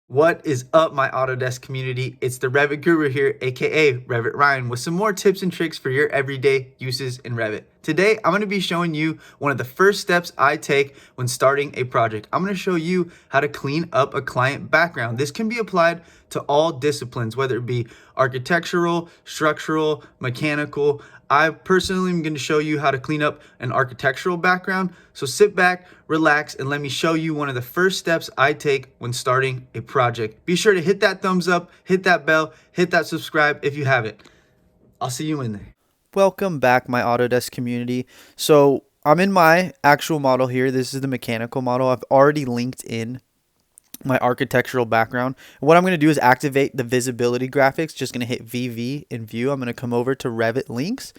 What is up, my Autodesk community? It's the Revit Guru here, aka RevitRyan, with some more tips and tricks for your everyday uses in Revit. Today, I'm going to be showing you one of the first steps I take when starting a project. I'm going to show you how to clean up a client background. This can be applied to all disciplines, whether it be architectural, structural, mechanical. I personally am going to show you how to clean up an architectural background. So sit back, relax, and let me show you one of the first steps I take when starting a project. Be sure to hit that thumbs up, hit that bell, hit that subscribe if you haven't. I'll see you in there. Welcome back, my Autodesk community. So I'm in my actual model here. This is the mechanical model. I've already linked in my architectural background. What I'm going to do is activate the visibility graphics. Just going to hit VV in view. I'm going to come over to Revit links.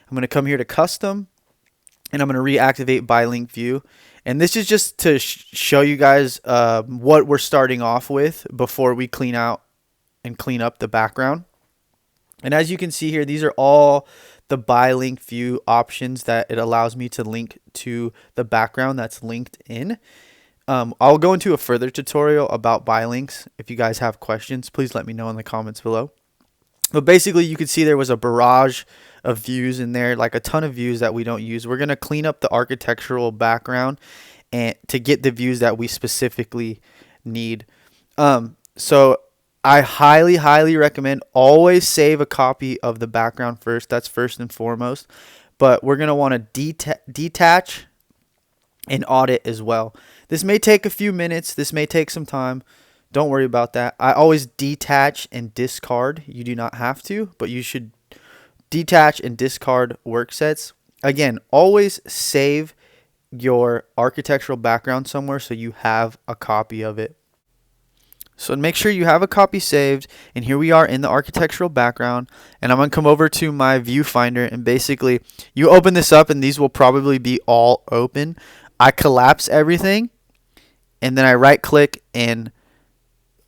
I'm going to come here to custom, and I'm going to reactivate by link view. And this is just to show you guys what we're starting off with before we clean out and clean up the background. And as you can see here, these are all the by link view options that it allows me to link to the background that's linked in. I'll go into a further tutorial about by links. If you guys have questions, please let me know in the comments below. But basically, you can see there was a barrage of views in there, like a ton of views that we don't use. We're going to clean up the architectural background and to get the views that we specifically need. So I highly recommend always save a copy of the background first. That's first and foremost. But we're going to want to detach and audit as well. This may take a few minutes. This may take some time. Don't worry about that. I always detach and discard. You do not have to, but you should detach and discard work sets. Again, always save your architectural background somewhere so you have a copy of it. So make sure you have a copy saved, and here we are in the architectural background, and I'm going to come over to my viewfinder, and basically you open this up and these will probably be all open. I collapse everything, and then I right click and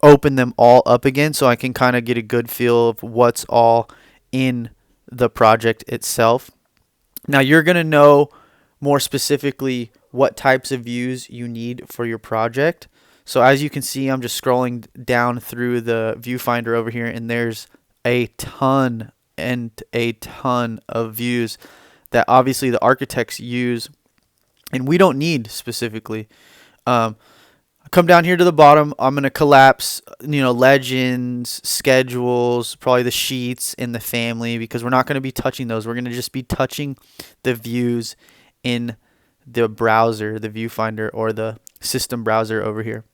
open them all up again so I can kind of get a good feel of what's all in the project itself. Now you're going to know more specifically what types of views you need for your project. So as you can see, I'm just scrolling down through the viewfinder over here, and there's a ton of views that obviously the architects use and we don't need specifically. Come down here to the bottom. I'm going to collapse, legends, schedules, probably the sheets and the family, because we're not going to be touching those. We're going to just be touching the views in the browser, the viewfinder, or the system browser over here.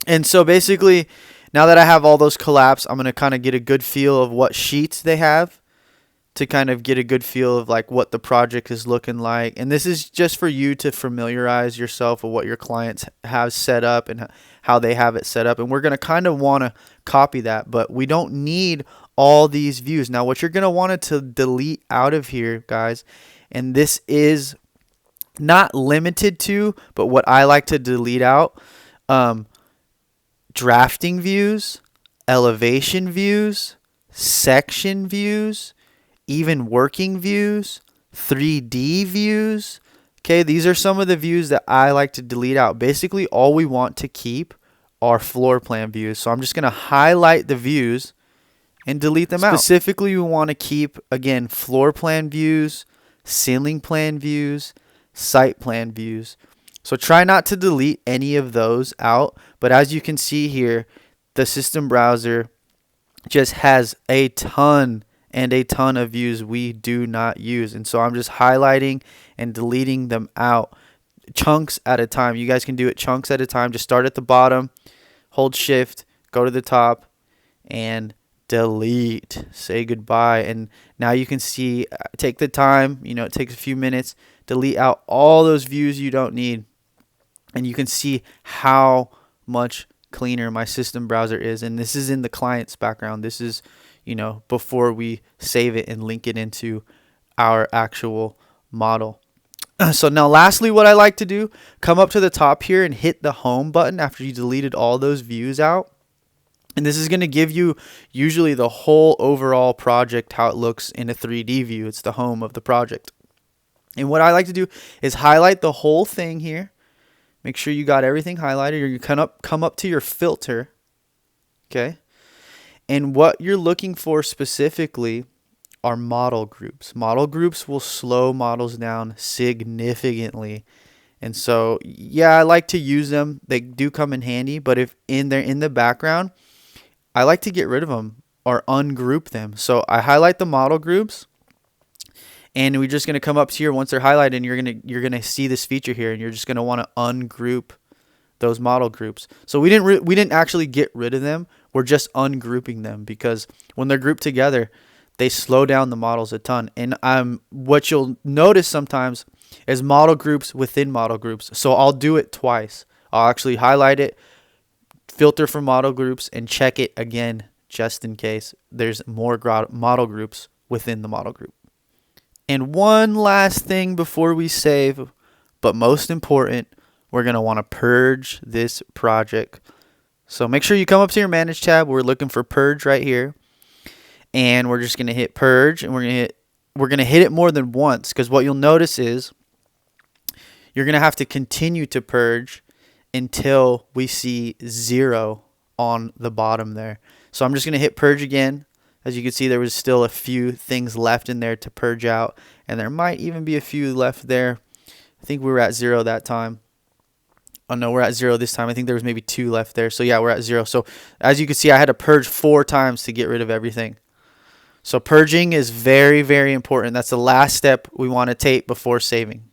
And so basically, now that I have all those collapsed, I'm going to kind of get a good feel of what sheets they have to kind of get a good feel of like what the project is looking like. And this is just for you to familiarize yourself with what your clients have set up and how they have it set up. And we're going to kind of want to copy that, but we don't need all these views. Now, what you're going to want to delete out of here, guys, and this is not limited to, but what I like to delete out, drafting views, elevation views, section views, even working views, 3D views. Okay, these are some of the views that I like to delete out. Basically, all we want to keep are floor plan views. So I'm just going to highlight the views and delete them out. Specifically, we want to keep, again, floor plan views, ceiling plan views, site plan views. So try not to delete any of those out. But as you can see here, the system browser just has a ton of views we do not use. And so I'm just highlighting and deleting them out chunks at a time. You guys can do it chunks at a time. Just start at the bottom, hold shift, go to the top, and delete. Say goodbye. And now you can see, take the time, it takes a few minutes, delete out all those views you don't need. And you can see how much cleaner my system browser is. And this is in the client's background. This is, before we save it and link it into our actual model. So now lastly, what I like to do, come up to the top here and hit the home button after you deleted all those views out. And this is going to give you usually the whole overall project, how it looks in a 3D view. It's the home of the project. And what I like to do is highlight the whole thing here. Make sure you got everything highlighted, or you come up to your filter, Okay. And what you're looking for specifically are model groups. Model groups will slow models down significantly. And so, yeah, I like to use them. They do come in handy, but if they're in the background, I like to get rid of them or ungroup them. So I highlight the model groups, and we're just going to come up here once they're highlighted, and you're going to see this feature here, and you're just going to want to ungroup those model groups. So we didn't actually get rid of them. We're just ungrouping them because when they're grouped together, they slow down the models a ton. And what you'll notice sometimes is model groups within model groups. So I'll do it twice. I'll actually highlight it, filter for model groups, and check it again just in case there's more model groups within the model group. And one last thing before we save, but most important, we're going to want to purge this project. So make sure you come up to your Manage tab. We're looking for Purge right here. And we're just going to hit Purge, and we're going to hit it more than once, because what you'll notice is you're going to have to continue to purge until we see 0 on the bottom there. So I'm just going to hit Purge again. As you can see, there was still a few things left in there to purge out, and there might even be a few left there. I think we were at 0 that time. Oh no, we're at 0 this time. I think there was maybe 2 left there. So yeah, we're at 0. So as you can see, I had to purge 4 times to get rid of everything. So purging is very, very important. That's the last step we want to take before saving.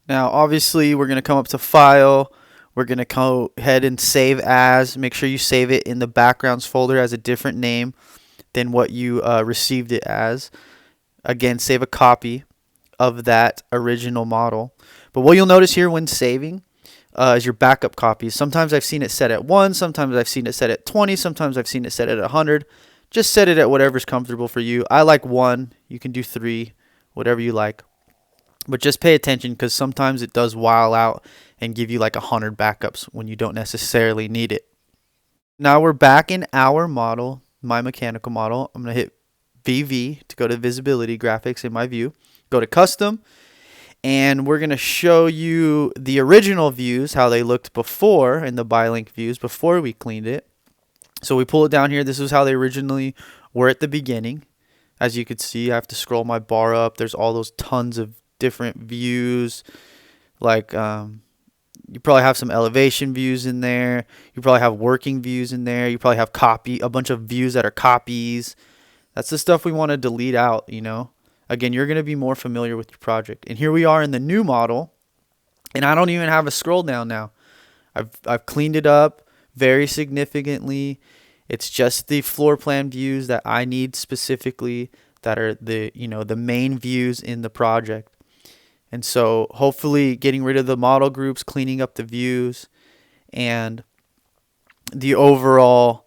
Now, obviously, we're going to come up to File. We're going to go ahead and Save As. Make sure you save it in the Backgrounds folder as a different name than what you received it as. Again, save a copy of that original model. But what you'll notice here when saving is your backup copies. Sometimes I've seen it set at 1. Sometimes I've seen it set at 20. Sometimes I've seen it set at 100. Just set it at whatever's comfortable for you. I like 1. You can do 3, whatever you like. But just pay attention, because sometimes it does while out and give you like 100 backups when you don't necessarily need it. Now we're back in our model, my mechanical model. I'm going to hit VV to go to Visibility Graphics in my view. Go to Custom, and we're going to show you the original views, how they looked before in the ByLink views before we cleaned it. So we pull it down here. This is how they originally were at the beginning. As you can see, I have to scroll my bar up. There's all those tons of different views. Like you probably have some elevation views in there. You probably have working views in there. You probably have a bunch of views that are copies. That's the stuff we want to delete out, you know. Again, you're going to be more familiar with your project. And here we are in the new model. And I don't even have a scroll down now. I've cleaned it up very significantly. It's just the floor plan views that I need specifically, that are the main views in the project. And so hopefully getting rid of the model groups, cleaning up the views, and the overall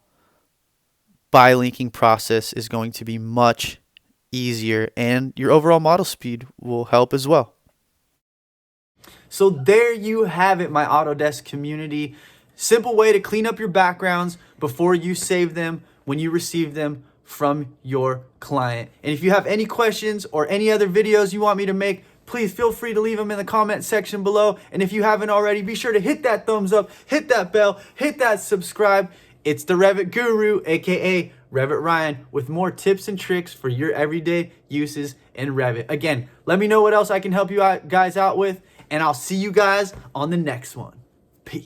ByLinking process is going to be much easier, and your overall model speed will help as well. So there you have it, my Autodesk community. Simple way to clean up your backgrounds before you save them when you receive them from your client. And if you have any questions or any other videos you want me to make, please feel free to leave them in the comment section below. And if you haven't already, be sure to hit that thumbs up, hit that bell, hit that subscribe. It's the Revit Guru, aka RevitRyan, with more tips and tricks for your everyday uses in Revit. Again, let me know what else I can help you guys out with, and I'll see you guys on the next one.